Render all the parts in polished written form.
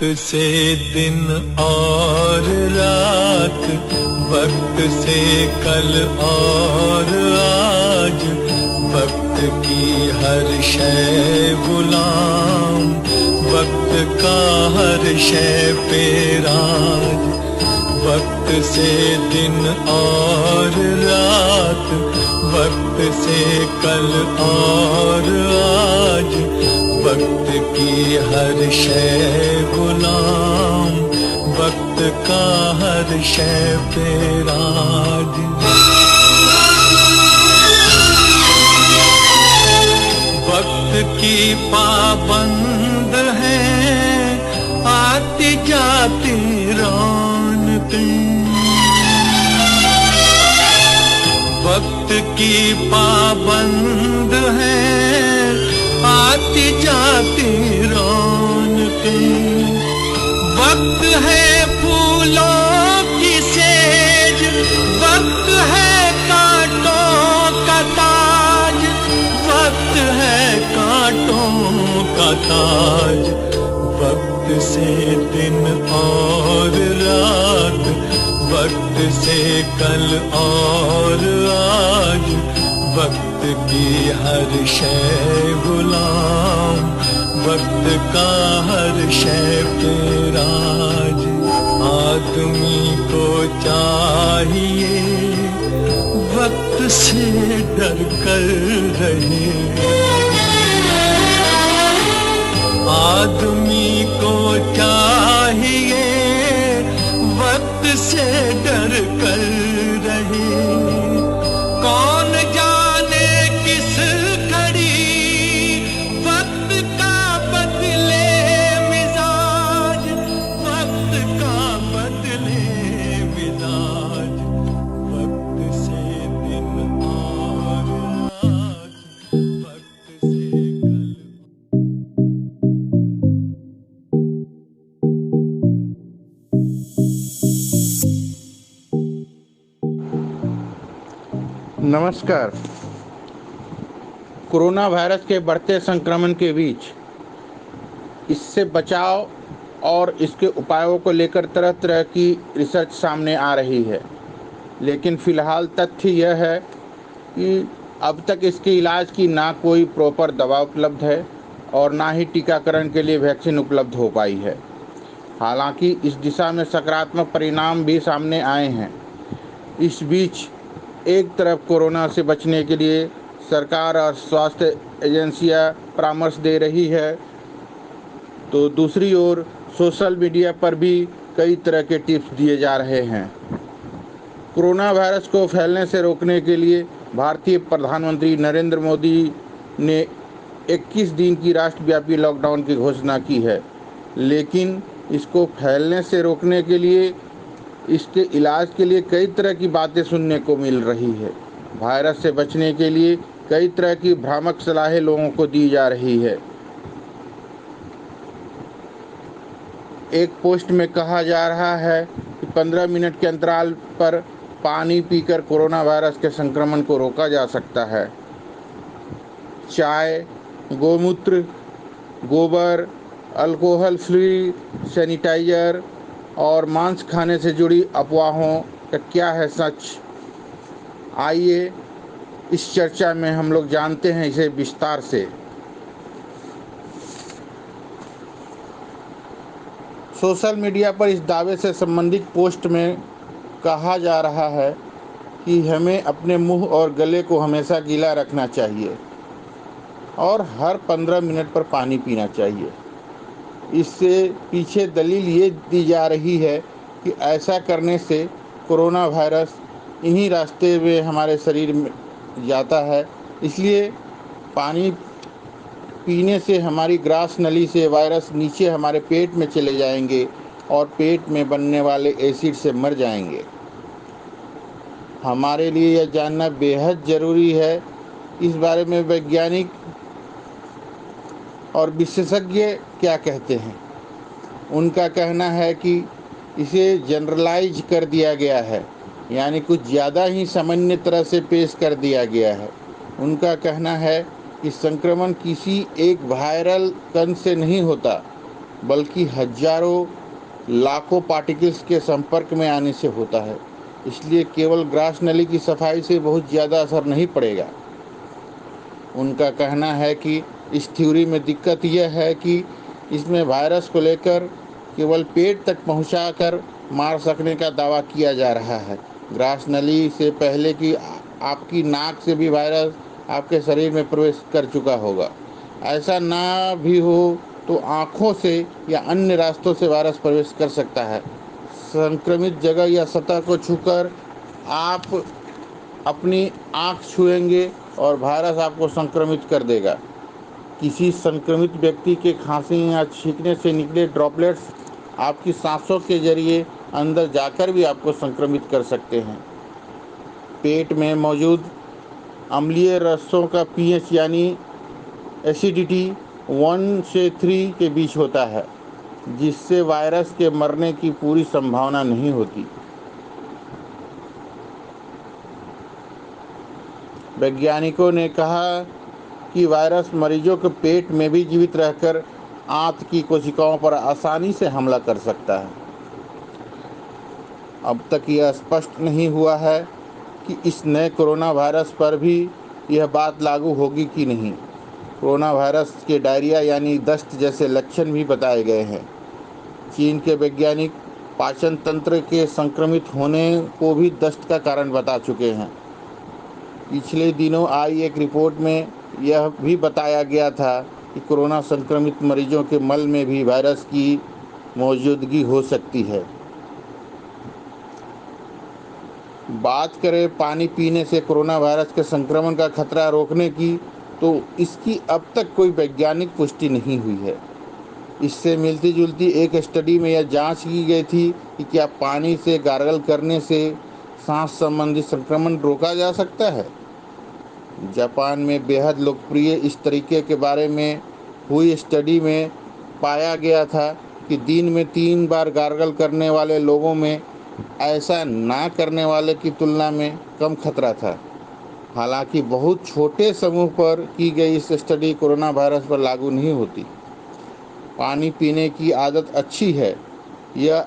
से दिन और रात, वक्त से कल और आज, वक्त की हर शय गुलाम, वक्त का हर शय पे राज। वक्त से दिन और रात, वक्त से कल और आज, वक्त की हर शय गुलाम, वक्त का हर शय पे राज। वक्त की पाबंद है आती जाती रौनकें, वक्त की पाबंद है आती जाती रौनकें। वक्त है फूलों की सेज, वक्त है कांटों का ताज, वक्त है कांटों का ताज। वक्त से दिन और रात, वक्त से कल और आज, वक्त की हर शय गुलाम, वक्त का हर शय पे राज। आदमी को चाहिए वक्त से डर कर रहे, आदमी को चाहिए वक्त से डर कर रहे। कौन जाने किस घड़ी वक्त का बदले मिजाज, वक्त का बदले मिजाज। वक्त से दिन और रात, वक्त से कल। नमस्कार। कोरोना वायरस के बढ़ते संक्रमण के बीच इससे बचाव और इसके उपायों को लेकर तरह तरह की रिसर्च सामने आ रही है, लेकिन फ़िलहाल तथ्य यह है कि अब तक इसके इलाज की ना कोई प्रॉपर दवा उपलब्ध है और ना ही टीकाकरण के लिए वैक्सीन उपलब्ध हो पाई है। हालांकि इस दिशा में सकारात्मक परिणाम भी सामने आए हैं। इस बीच एक तरफ कोरोना से बचने के लिए सरकार और स्वास्थ्य एजेंसियां परामर्श दे रही है, तो दूसरी ओर सोशल मीडिया पर भी कई तरह के टिप्स दिए जा रहे हैं। कोरोना वायरस को फैलने से रोकने के लिए भारतीय प्रधानमंत्री नरेंद्र मोदी ने 21 दिन की राष्ट्रव्यापी लॉकडाउन की घोषणा की है, लेकिन इसको फैलने से रोकने के लिए, इसके इलाज के लिए कई तरह की बातें सुनने को मिल रही है। वायरस से बचने के लिए कई तरह की भ्रामक सलाहें लोगों को दी जा रही है। एक पोस्ट में कहा जा रहा है कि 15 मिनट के अंतराल पर पानी पीकर कोरोना वायरस के संक्रमण को रोका जा सकता है। चाय, गोमूत्र, गोबर, अल्कोहल फ्री सैनिटाइजर और मांस खाने से जुड़ी अफवाहों का क्या है सच? आइए इस चर्चा में हम लोग जानते हैं इसे विस्तार से। सोशल मीडिया पर इस दावे से संबंधित पोस्ट में कहा जा रहा है कि हमें अपने मुंह और गले को हमेशा गीला रखना चाहिए और हर 15 मिनट पर पानी पीना चाहिए। इससे पीछे दलील ये दी जा रही है कि ऐसा करने से कोरोना वायरस इन्हीं रास्ते में हमारे शरीर में जाता है, इसलिए पानी पीने से हमारी ग्रास नली से वायरस नीचे हमारे पेट में चले जाएंगे और पेट में बनने वाले एसिड से मर जाएंगे। हमारे लिए यह जानना बेहद ज़रूरी है। इस बारे में वैज्ञानिक और विशेषज्ञ क्या कहते हैं? उनका कहना है कि इसे जनरलाइज कर दिया गया है, यानी कुछ ज़्यादा ही सामान्य तरह से पेश कर दिया गया है। उनका कहना है कि संक्रमण किसी एक वायरल कण से नहीं होता, बल्कि हजारों लाखों पार्टिकल्स के संपर्क में आने से होता है। इसलिए केवल ग्रास नली की सफाई से बहुत ज़्यादा असर नहीं पड़ेगा। उनका कहना है कि इस थ्योरी में दिक्कत यह है कि इसमें वायरस को लेकर केवल पेट तक पहुंचाकर मार सकने का दावा किया जा रहा है। ग्रास नली से पहले कि आपकी नाक से भी वायरस आपके शरीर में प्रवेश कर चुका होगा। ऐसा ना भी हो तो आँखों से या अन्य रास्तों से वायरस प्रवेश कर सकता है। संक्रमित जगह या सतह को छूकर आप अपनी आँख छुएंगे और वायरस आपको संक्रमित कर देगा। किसी संक्रमित व्यक्ति के खांसी या छींकने से निकले ड्रॉपलेट्स आपकी सांसों के जरिए अंदर जाकर भी आपको संक्रमित कर सकते हैं। पेट में मौजूद अम्लीय रसों का पीएच यानी एसिडिटी 1 से 3 के बीच होता है, जिससे वायरस के मरने की पूरी संभावना नहीं होती। वैज्ञानिकों ने कहा कि वायरस मरीजों के पेट में भी जीवित रहकर आंत की कोशिकाओं पर आसानी से हमला कर सकता है। अब तक यह स्पष्ट नहीं हुआ है कि इस नए कोरोना वायरस पर भी यह बात लागू होगी कि नहीं। कोरोना वायरस के डायरिया यानी दस्त जैसे लक्षण भी बताए गए हैं। चीन के वैज्ञानिक पाचन तंत्र के संक्रमित होने को भी दस्त का कारण बता चुके हैं। पिछले दिनों आई एक रिपोर्ट में यह भी बताया गया था कि कोरोना संक्रमित मरीजों के मल में भी वायरस की मौजूदगी हो सकती है। बात करें पानी पीने से कोरोना वायरस के संक्रमण का खतरा रोकने की, तो इसकी अब तक कोई वैज्ञानिक पुष्टि नहीं हुई है। इससे मिलती जुलती एक स्टडी में यह जांच की गई थी कि क्या पानी से गार्गल करने से सांस संबंधी संक्रमण रोका जा सकता है। जापान में बेहद लोकप्रिय इस तरीके के बारे में हुई स्टडी में पाया गया था कि दिन में 3 बार गार्गल करने वाले लोगों में ऐसा ना करने वाले की तुलना में कम खतरा था। हालांकि बहुत छोटे समूह पर की गई इस स्टडी कोरोना वायरस पर लागू नहीं होती। पानी पीने की आदत अच्छी है। यह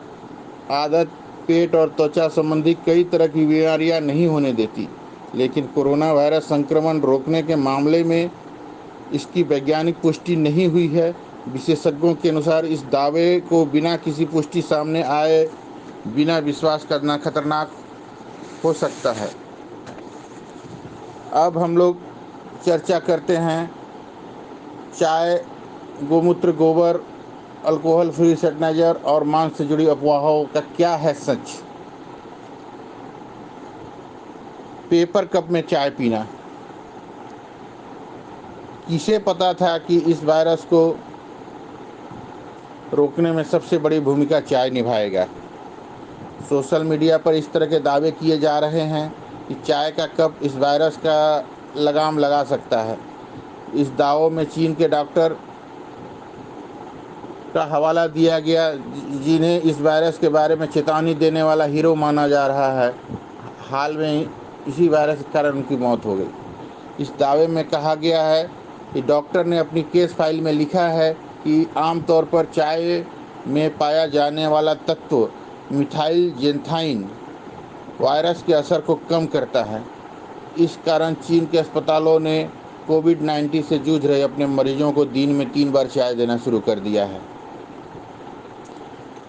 आदत पेट और त्वचा संबंधी कई तरह की बीमारियां नहीं होने देती, लेकिन कोरोना वायरस संक्रमण रोकने के मामले में इसकी वैज्ञानिक पुष्टि नहीं हुई है। विशेषज्ञों के अनुसार इस दावे को बिना किसी पुष्टि सामने आए बिना विश्वास करना खतरनाक हो सकता है। अब हम लोग चर्चा करते हैं चाय, गोमूत्र, गोबर, अल्कोहल फ्री सैनिटाइजर और मांस से जुड़ी अफवाहों का क्या है सच। पेपर कप में चाय पीना। किसे पता था कि इस वायरस को रोकने में सबसे बड़ी भूमिका चाय निभाएगा। सोशल मीडिया पर इस तरह के दावे किए जा रहे हैं कि चाय का कप इस वायरस का लगाम लगा सकता है। इस दावों में चीन के डॉक्टर का हवाला दिया गया, जिन्हें इस वायरस के बारे में चेतावनी देने वाला हीरो माना जा रहा है। हाल में इसी वायरस के कारण उनकी मौत हो गई। इस दावे में कहा गया है कि डॉक्टर ने अपनी केस फाइल में लिखा है कि आमतौर पर चाय में पाया जाने वाला तत्व मिथाइल जेंथाइन वायरस के असर को कम करता है। इस कारण चीन के अस्पतालों ने कोविड-19 से जूझ रहे अपने मरीजों को दिन में 3 बार चाय देना शुरू कर दिया है।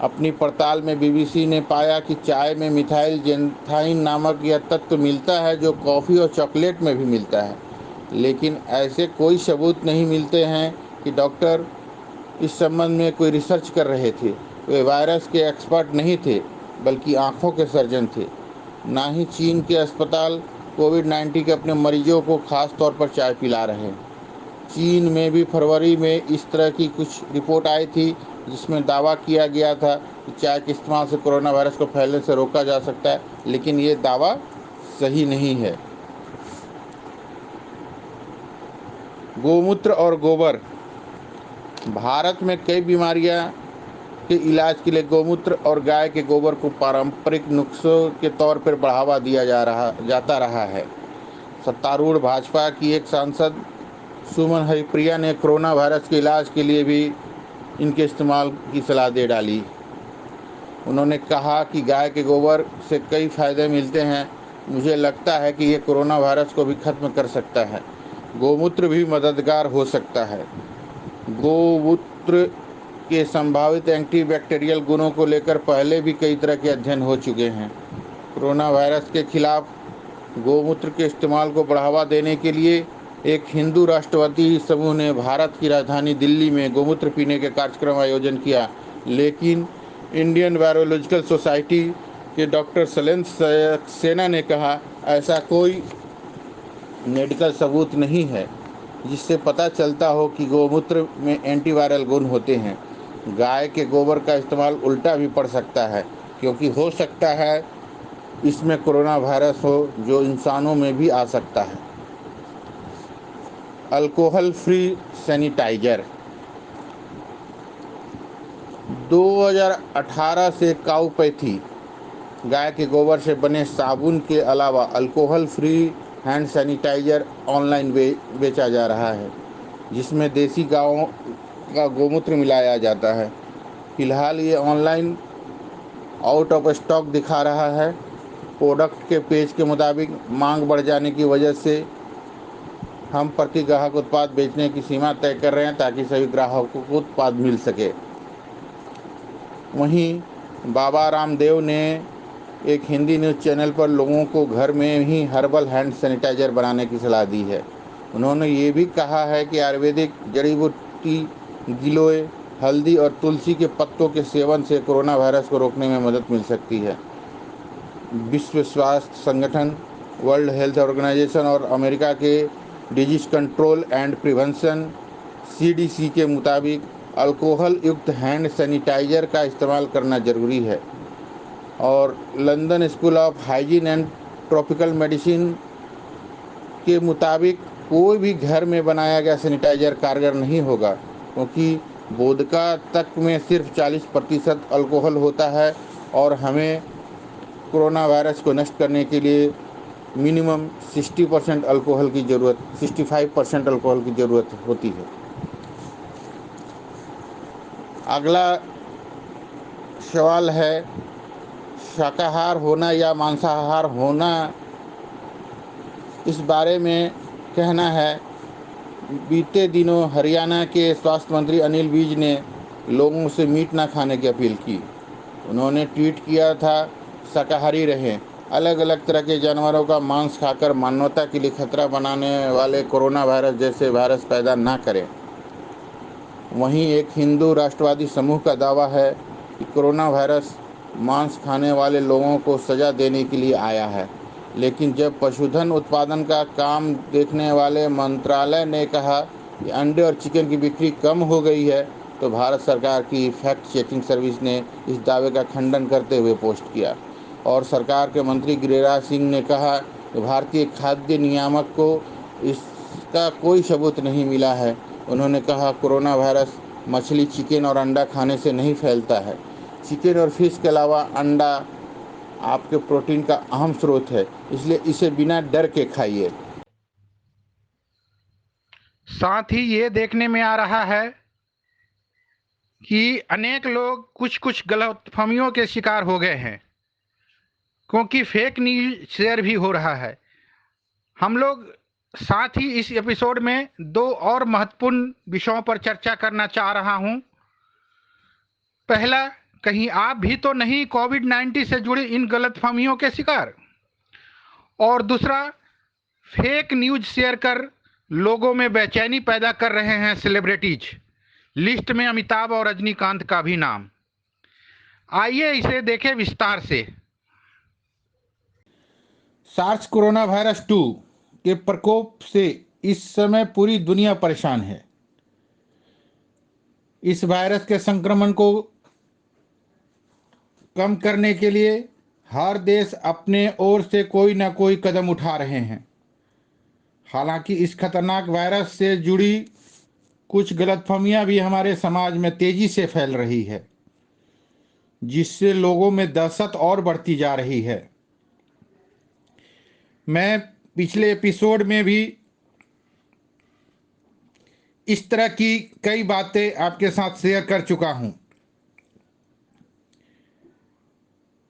अपनी पड़ताल में बीबीसी ने पाया कि चाय में मिथाइल जेंथाइन नामक यह तत्व मिलता है, जो कॉफ़ी और चॉकलेट में भी मिलता है, लेकिन ऐसे कोई सबूत नहीं मिलते हैं कि डॉक्टर इस संबंध में कोई रिसर्च कर रहे थे। वे वायरस के एक्सपर्ट नहीं थे, बल्कि आँखों के सर्जन थे। ना ही चीन के अस्पताल कोविड-19 के अपने मरीजों को खास तौर पर चाय पिला रहे हैं। चीन में भी फरवरी में इस तरह की कुछ रिपोर्ट आई थी, जिसमें दावा किया गया था कि चाय के इस्तेमाल से कोरोना वायरस को फैलने से रोका जा सकता है, लेकिन ये दावा सही नहीं है। गोमूत्र और गोबर। भारत में कई बीमारियां के इलाज के लिए गोमूत्र और गाय के गोबर को पारंपरिक नुस्खों के तौर पर बढ़ावा दिया जाता रहा है। सत्तारूढ़ भाजपा की एक सांसद सुमन हरिप्रिया ने कोरोना वायरस के इलाज के लिए भी इनके इस्तेमाल की सलाह दे डाली। उन्होंने कहा कि गाय के गोबर से कई फ़ायदे मिलते हैं। मुझे लगता है कि ये कोरोना वायरस को भी ख़त्म कर सकता है। गोमूत्र भी मददगार हो सकता है। गोमूत्र के संभावित एंटीबैक्टीरियल गुणों को लेकर पहले भी कई तरह के अध्ययन हो चुके हैं। कोरोना वायरस के खिलाफ गोमूत्र के इस्तेमाल को बढ़ावा देने के लिए एक हिंदू राष्ट्रवादी समूह ने भारत की राजधानी दिल्ली में गोमूत्र पीने के कार्यक्रम आयोजन किया, लेकिन इंडियन वायरोलॉजिकल सोसाइटी के डॉक्टर शैलेंद्र सक्सेना ने कहा, ऐसा कोई मेडिकल सबूत नहीं है जिससे पता चलता हो कि गोमूत्र में एंटीवायरल गुण होते हैं। गाय के गोबर का इस्तेमाल उल्टा भी पड़ सकता है, क्योंकि हो सकता है इसमें कोरोना वायरस हो जो इंसानों में भी आ सकता है। Alcohol free sanitiser. 2018 से काउपैथी गाय के गोबर से बने साबुन के अलावा alcohol free hand sanitizer online बेचा जा रहा है, जिसमें देसी गायों का गोमूत्र मिलाया जाता है। फिलहाल ये ऑनलाइन आउट ऑफ स्टॉक दिखा रहा है। प्रोडक्ट के पेज के मुताबिक मांग बढ़ जाने की वजह से हम प्रति ग्राहक उत्पाद बेचने की सीमा तय कर रहे हैं, ताकि सभी ग्राहकों को उत्पाद मिल सके। वहीं बाबा रामदेव ने एक हिंदी न्यूज़ चैनल पर लोगों को घर में ही हर्बल हैंड सैनिटाइज़र बनाने की सलाह दी है। उन्होंने ये भी कहा है कि आयुर्वेदिक जड़ी बूटी गिलोय, हल्दी और तुलसी के पत्तों के सेवन से कोरोना वायरस को रोकने में मदद मिल सकती है। विश्व स्वास्थ्य संगठन, वर्ल्ड हेल्थ ऑर्गेनाइजेशन और अमेरिका के disease control and prevention CDC के मुताबिक अल्कोहल युक्त हैंड सैनिटाइज़र का इस्तेमाल करना ज़रूरी है। और London school of hygiene and tropical medicine के मुताबिक कोई भी घर में बनाया गया सैनिटाइज़र कारगर नहीं होगा, क्योंकि वोदका तक में सिर्फ 40% अल्कोहल होता है और हमें कोरोना वायरस को नष्ट करने के लिए मिनिमम 60% अल्कोहल की ज़रूरत 65% अल्कोहल की ज़रूरत होती है। अगला सवाल है, शाकाहार होना या मांसाहार होना, इस बारे में कहना है। बीते दिनों हरियाणा के स्वास्थ्य मंत्री अनिल विज ने लोगों से मीट न खाने की अपील की। उन्होंने ट्वीट किया था, शाकाहारी रहें, अलग अलग तरह के जानवरों का मांस खाकर मानवता के लिए खतरा बनाने वाले कोरोना वायरस जैसे वायरस पैदा ना करें। वहीं एक हिंदू राष्ट्रवादी समूह का दावा है कि कोरोना वायरस मांस खाने वाले लोगों को सज़ा देने के लिए आया है, लेकिन जब पशुधन उत्पादन का काम देखने वाले मंत्रालय ने कहा कि अंडे और चिकन की बिक्री कम हो गई है, तो भारत सरकार की फैक्ट चेकिंग सर्विस ने इस दावे का खंडन करते हुए पोस्ट किया। और सरकार के मंत्री गिरिराज सिंह ने कहा कि भारतीय खाद्य नियामक को इसका कोई सबूत नहीं मिला है। उन्होंने कहा, कोरोना वायरस मछली, चिकन और अंडा खाने से नहीं फैलता है। चिकन और फिश के अलावा अंडा आपके प्रोटीन का अहम स्रोत है, इसलिए इसे बिना डर के खाइए। साथ ही ये देखने में आ रहा है कि अनेक लोग कुछ कुछ गलतफहमियों के शिकार हो गए हैं, क्योंकि फेक न्यूज़ शेयर भी हो रहा है। हम लोग साथ ही इस एपिसोड में दो और महत्वपूर्ण विषयों पर चर्चा करना चाह रहा हूं। पहला, कहीं आप भी तो नहीं कोविड-19 से जुड़ी इन गलतफहमियों के शिकार? और दूसरा, फेक न्यूज़ शेयर कर लोगों में बेचैनी पैदा कर रहे हैं सेलिब्रिटीज। लिस्ट में अमिताभ और रजनीकांत का भी नाम। आइए इसे देखें विस्तार से। सार्स कोरोना वायरस 2 के प्रकोप से इस समय पूरी दुनिया परेशान है। इस वायरस के संक्रमण को कम करने के लिए हर देश अपने ओर से कोई न कोई कदम उठा रहे हैं। हालांकि इस खतरनाक वायरस से जुड़ी कुछ गलतफहमियां भी हमारे समाज में तेजी से फैल रही है, जिससे लोगों में दहशत और बढ़ती जा रही है। मैं पिछले एपिसोड में भी इस तरह की कई बातें आपके साथ शेयर कर चुका हूं।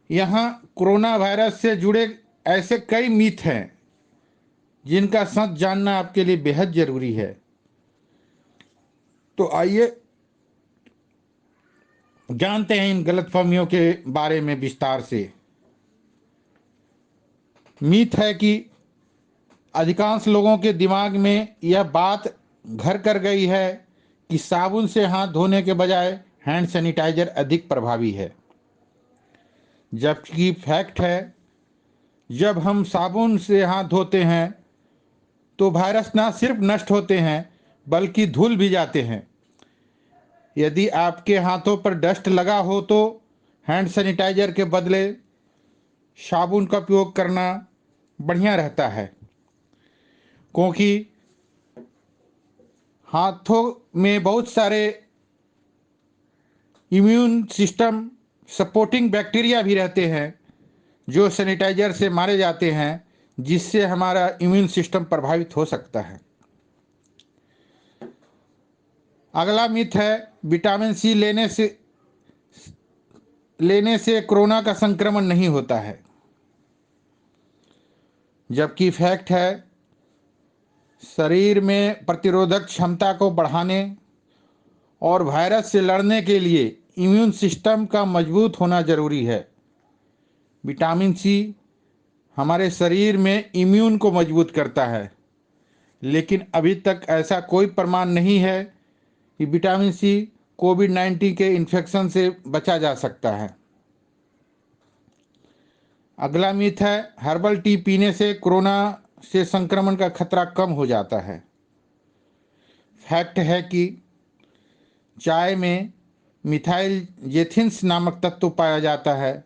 यहाँ कोरोना वायरस से जुड़े ऐसे कई मिथ हैं जिनका सच जानना आपके लिए बेहद जरूरी है। तो आइए जानते हैं इन गलतफहमियों के बारे में विस्तार से। मिथ है कि अधिकांश लोगों के दिमाग में यह बात घर कर गई है कि साबुन से हाथ धोने के बजाय हैंड सैनिटाइजर अधिक प्रभावी है, जबकि फैक्ट है जब हम साबुन से हाथ धोते हैं तो वायरस ना सिर्फ नष्ट होते हैं बल्कि धुल भी जाते हैं। यदि आपके हाथों पर डस्ट लगा हो तो हैंड सैनिटाइजर के बदले साबुन का उपयोग करना बढ़िया रहता है, क्योंकि हाथों में बहुत सारे इम्यून सिस्टम सपोर्टिंग बैक्टीरिया भी रहते हैं जो सैनिटाइजर से मारे जाते हैं, जिससे हमारा इम्यून सिस्टम प्रभावित हो सकता है। अगला मिथ है विटामिन सी लेने से कोरोना का संक्रमण नहीं होता है, जबकि फैक्ट है शरीर में प्रतिरोधक क्षमता को बढ़ाने और वायरस से लड़ने के लिए इम्यून सिस्टम का मजबूत होना जरूरी है। विटामिन सी हमारे शरीर में इम्यून को मजबूत करता है, लेकिन अभी तक ऐसा कोई प्रमाण नहीं है कि विटामिन सी कोविड-19 के इन्फेक्शन से बचा जा सकता है। अगला मिथ है हर्बल टी पीने से कोरोना से संक्रमण का खतरा कम हो जाता है। फैक्ट है कि चाय में मिथाइल जेथिन्स नामक तत्व पाया जाता है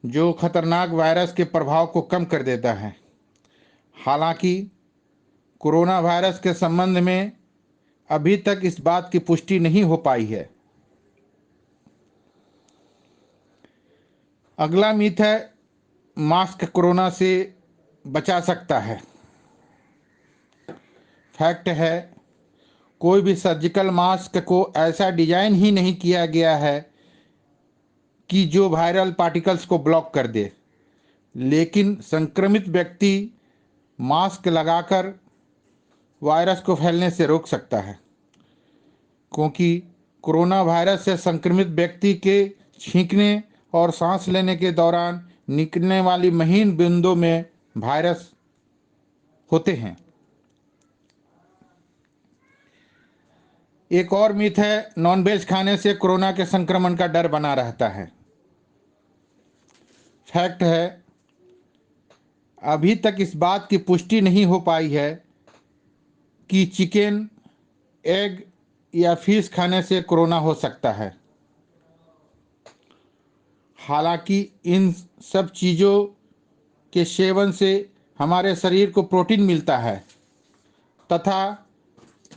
जो खतरनाक वायरस के प्रभाव को कम कर देता है। हालांकि कोरोना वायरस के संबंध में अभी तक इस बात की पुष्टि नहीं हो पाई है। अगला मिथ है मास्क कोरोना से बचा सकता है। फैक्ट है कोई भी सर्जिकल मास्क को ऐसा डिजाइन ही नहीं किया गया है कि जो वायरल पार्टिकल्स को ब्लॉक कर दे, लेकिन संक्रमित व्यक्ति मास्क लगाकर वायरस को फैलने से रोक सकता है, क्योंकि कोरोना वायरस से संक्रमित व्यक्ति के छींकने और सांस लेने के दौरान निकलने वाली महीन बूंदों में वायरस होते हैं। एक और मिथ है नॉनवेज खाने से कोरोना के संक्रमण का डर बना रहता है। फैक्ट है अभी तक इस बात की पुष्टि नहीं हो पाई है कि चिकन, एग या फिश खाने से कोरोना हो सकता है। हालांकि इन सब चीज़ों के सेवन से हमारे शरीर को प्रोटीन मिलता है तथा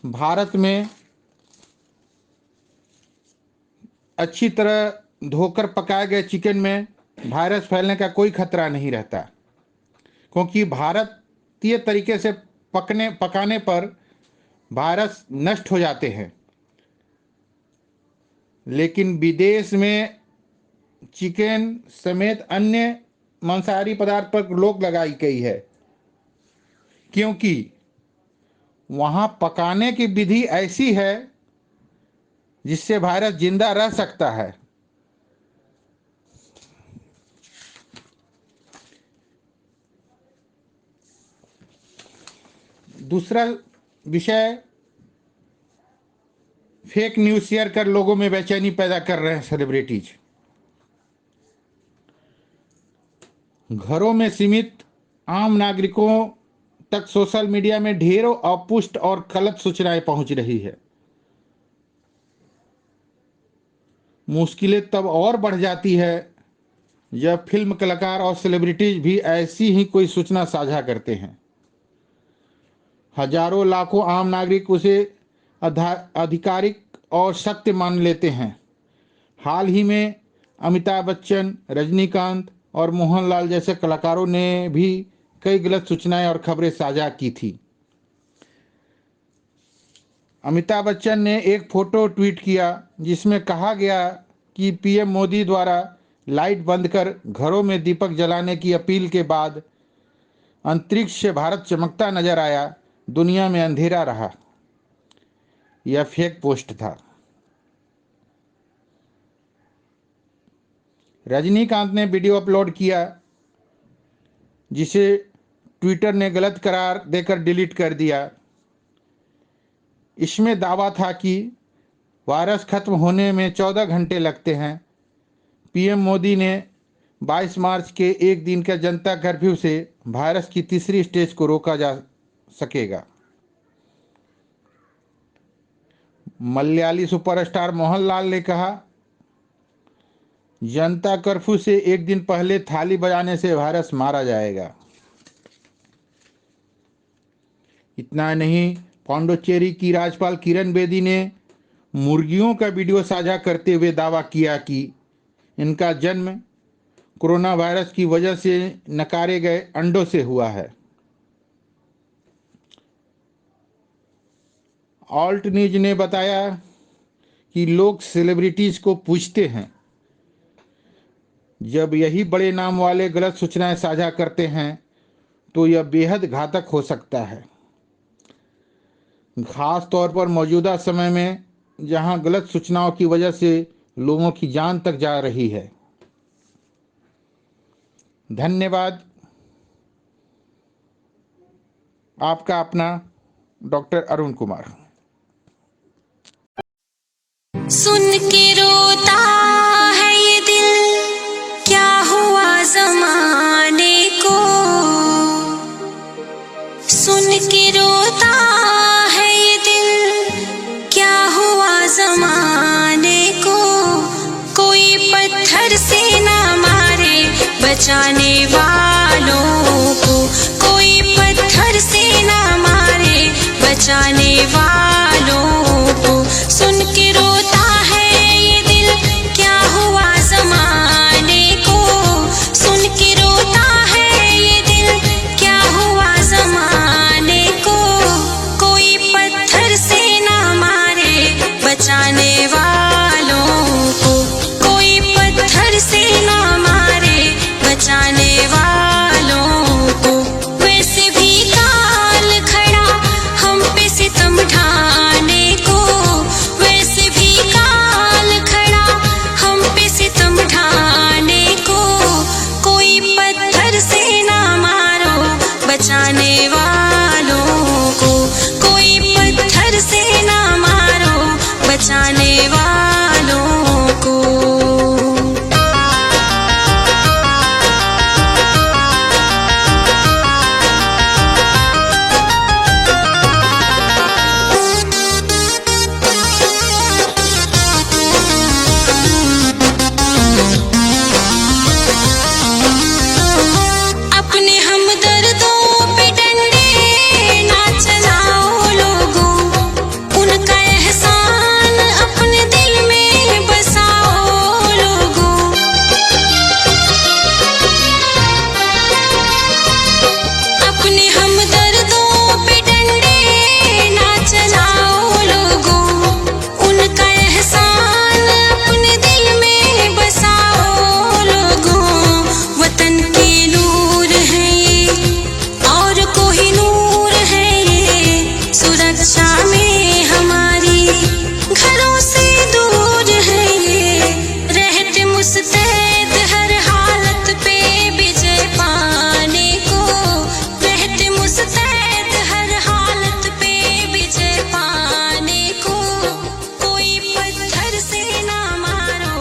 भारत में अच्छी तरह धोकर पकाए गए चिकन में वायरस फैलने का कोई खतरा नहीं रहता, क्योंकि भारतीय तरीके से पकाने पर वायरस नष्ट हो जाते हैं। लेकिन विदेश में चिकन समेत अन्य मांसाहारी पदार्थ पर रोक लगाई गई है, क्योंकि वहाँ पकाने की विधि ऐसी है जिससे वायरस जिंदा रह सकता है। दूसरा विषय फेक न्यूज़ शेयर कर लोगों में बेचैनी पैदा कर रहे हैं सेलिब्रिटीज। घरों में सीमित आम नागरिकों तक सोशल मीडिया में ढेरों अपुष्ट और गलत सूचनाएं पहुंच रही है। मुश्किलें तब और बढ़ जाती है जब फिल्म कलाकार और सेलिब्रिटीज भी ऐसी ही कोई सूचना साझा करते हैं। हजारों लाखों आम नागरिक उसे आधिकारिक और सत्य मान लेते हैं। हाल ही में अमिताभ बच्चन, रजनीकांत और मोहनलाल जैसे कलाकारों ने भी कई गलत सूचनाएं और खबरें साझा की थी। अमिताभ बच्चन ने एक फोटो ट्वीट किया जिसमें कहा गया कि पीएम मोदी द्वारा लाइट बंद कर घरों में दीपक जलाने की अपील के बाद अंतरिक्ष से भारत चमकता नजर आया, दुनिया में अंधेरा रहा। यह फेक पोस्ट था। रजनीकांत ने वीडियो अपलोड किया जिसे ट्विटर ने गलत करार देकर डिलीट कर दिया। इसमें दावा था कि वायरस खत्म होने में 14 घंटे लगते हैं। पीएम मोदी ने 22 मार्च के एक दिन के जनता कर्फ्यू से वायरस की तीसरी स्टेज को रोका जा सकेगा। मलयाली सुपरस्टार मोहनलाल ने कहा, जनता कर्फ्यू से एक दिन पहले थाली बजाने से वायरस मारा जाएगा। इतना नहीं, पांडिचेरी की राज्यपाल किरण बेदी ने मुर्गियों का वीडियो साझा करते हुए दावा किया कि इनका जन्म कोरोना वायरस की वजह से नकारे गए अंडों से हुआ है। ऑल्ट न्यूज ने बताया कि लोग सेलिब्रिटीज को पूछते हैं, जब यही बड़े नाम वाले गलत सूचनाएं साझा करते हैं तो यह बेहद घातक हो सकता है, खास तौर पर मौजूदा समय में जहां गलत सूचनाओं की वजह से लोगों की जान तक जा रही है। धन्यवाद। आपका अपना डॉक्टर अरुण कुमार। सुन के रोता है ये दिल, क्या हुआ ज़माने को। सुन के रोता है ये दिल, क्या हुआ ज़माने को। कोई पत्थर से ना मारे बचाने वालों को, कोई पत्थर से ना मारे बचाने वालों को। सुन के रोता है ये दिल, क्या हुआ ज़माने को। सुन के रोता है ये दिल, क्या हुआ ज़माने को। कोई पत्थर से ना मारे बचाने वालों को, कोई पत्थर से ना मारे बचाने वालों को। वैसे भी काल खड़ा हम पे सितम ढाने को, वैसे भी काल खड़ा हम पे सितम ढाने को। कोई पत्थर से ना मारो बचाने वालों को, कोई पत्थर से ना मारो बचाने वालों को। अपने हमदर्दों पे डंडे ना चलाओ लोगों, उनका एहसान अपने दिल में बसाओ लोगों। अपने हमदर्दों पे डंडे ना चलाओ लोगों, उनका एहसान अपने दिल में बसाओ लोगों। वतन के नूर है ये और कोई नूर है ये, सुरक्षा में हमारी घरों से दूर है ये। रहते मुस्तैद हर हालत पे विजय पाने को, रहते मुस्तैद हर हालत पे विजय पाने को। कोई पत्थर से ना मारो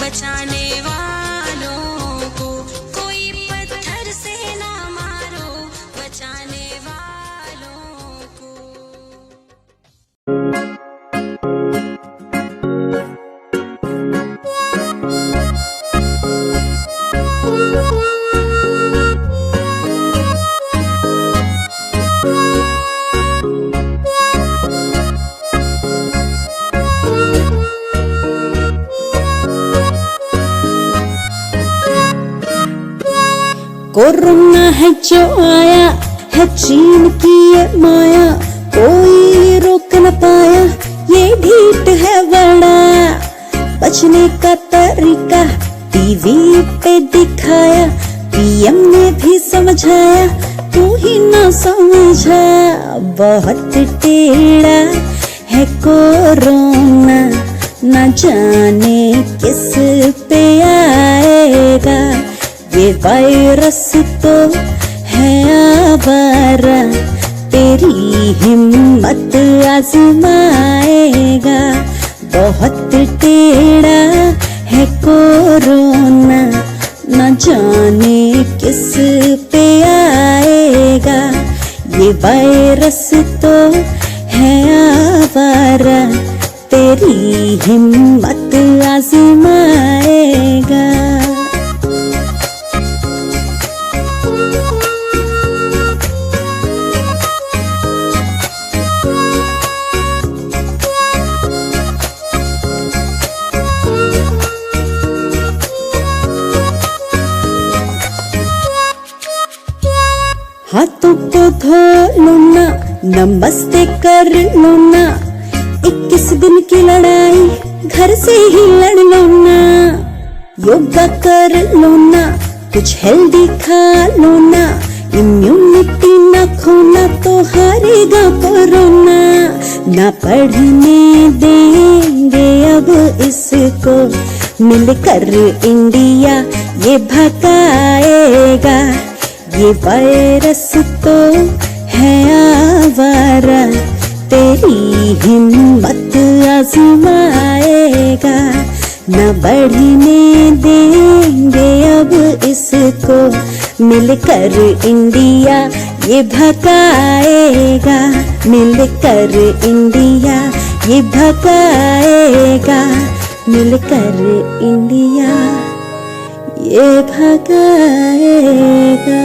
बचाने वालों को, कोई पत्थर से ना मारो बचाने वालों को। कोरोना है जो आया है चीन की ये माया, कोई रोक न पाया, ये ढीठ है बड़ा। बचने का तरीका टीवी पे दिखाया, पीएम ने भी समझाया, तू ही ना समझा। बहुत टेढ़ा है कोरोना, न जाने किस पे आएगा। ये वायरस तो है आवारा, तेरी हिम्मत आजमाएगा। बहुत टेढ़ा है कोरोना, न जाने किस पे आएगा। ये वायरस तो है आवारा, तेरी हिम्मत आजमाएगा। हाथों को धो लो ना, नमस्ते कर लो ना। 21 दिन की लड़ाई घर से ही लड़ लो ना। योगा कर लो ना, कुछ हेल्दी खा लो ना। इम्यूनिटी न खोना तो हारेगा कोरोना। ना पढ़ने देंगे अब इसको, मिलकर इंडिया ये भगाएगा। ये वायरस तो है आवारा, तेरी हिम्मत आजमाएगा। न बढ़ने देंगे अब इसको, मिलकर इंडिया ये भगाएगा। मिलकर इंडिया ये भगाएगा। मिलकर इंडिया ये भगाएगा।